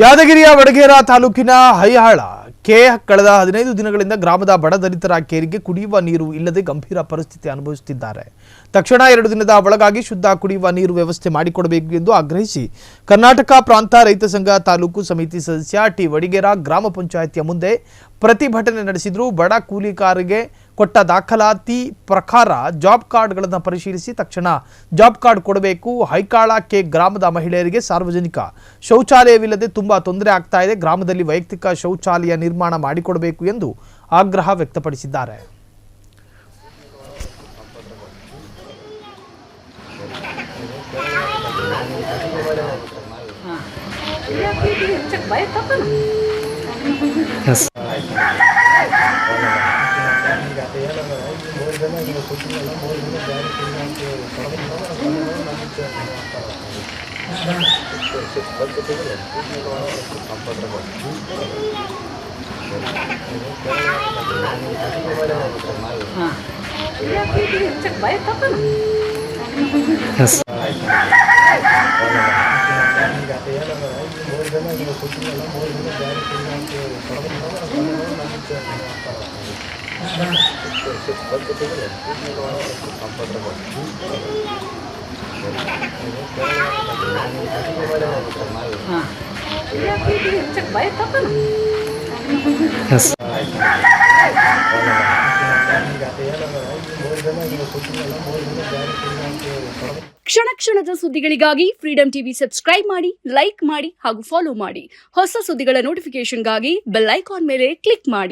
ಯಾದಗಿರಿಯ ವಡಗೇರ ತಾಲೂಕಿನ ಹೈಹಾಳ ಕೆ ಕಳೆದ 15 ದಿನಗಳಿಂದ ಗ್ರಾಮದ ಬಡ ದಲಿತರ ಕೇರಿಗೆ ಕುಡಿಯುವ ನೀರು ಇಲ್ಲದೆ ಗಂಭೀರ ಪರಿಸ್ಥಿತಿ ಅನುಭವಿಸುತ್ತಿದ್ದಾರೆ. ತಕ್ಷಣ 2 ದಿನದ ಒಳಗಾಗಿ ಶುದ್ಧ ಕುಡಿಯುವ ನೀರು ವ್ಯವಸ್ಥೆ ಮಾಡಿಕೊಡಬೇಕು ಎಂದು ಆಗ್ರಹಿಸಿ ಕರ್ನಾಟಕ ಪ್ರಾಂತ ರೈತ ಸಂಘ ತಾಲೂಕು ಸಮಿತಿ ಸದಸ್ಯ ಟಿ ವಡಗೇರ ಗ್ರಾಮ ಪಂಚಾಯಿತಿಯ ಮುಂದೆ ಪ್ರತಿಭಟನೆ ನಡೆಸಿದರು. ಬಡ ಕೂಲಿಕಾರರಿಗೆ ಕೊಟ್ಟ ದಾಖಲಾತಿ ಪ್ರಕಾರ ಜಾಬ್ ಕಾರ್ಡ್ಗಳನ್ನು ಪರಿಶೀಲಿಸಿ ತಕ್ಷಣ ಜಾಬ್ ಕಾರ್ಡ್ ಕೊಡಬೇಕು. ಹೈಕಾಳ ಕೆ ಗ್ರಾಮದ ಮಹಿಳೆಯರಿಗೆ ಸಾರ್ವಜನಿಕ ಶೌಚಾಲಯವಿಲ್ಲದೆ ತುಂಬಾ ತೊಂದರೆ ಆಗ್ತಾ ಇದೆ. ಗ್ರಾಮದಲ್ಲಿ ವೈಯಕ್ತಿಕ ಶೌಚಾಲಯ ನಿರ್ಮಾಣ ಮಾಡಿಕೊಡಬೇಕು ಎಂದು ಆಗ್ರಹ ವ್ಯಕ್ತಪಡಿಸಿದ್ದಾರೆ. ಕ್ಷಣ ಕ್ಷಣದ ಸುದ್ದಿಗಳಿಗಾಗಿ ಫ್ರೀಡಂ ಟಿವಿ ಸಬ್ಸ್ಕ್ರೈಬ್ ಮಾಡಿ, ಲೈಕ್ ಮಾಡಿ ಹಾಗೂ ಫಾಲೋ ಮಾಡಿ. ಹೊಸ ಸುದ್ದಿಗಳ ನೋಟಿಫಿಕೇಶನ್ಗಾಗಿ ಬೆಲ್ ಐಕಾನ್ ಮೇಲೆ ಕ್ಲಿಕ್ ಮಾಡಿ.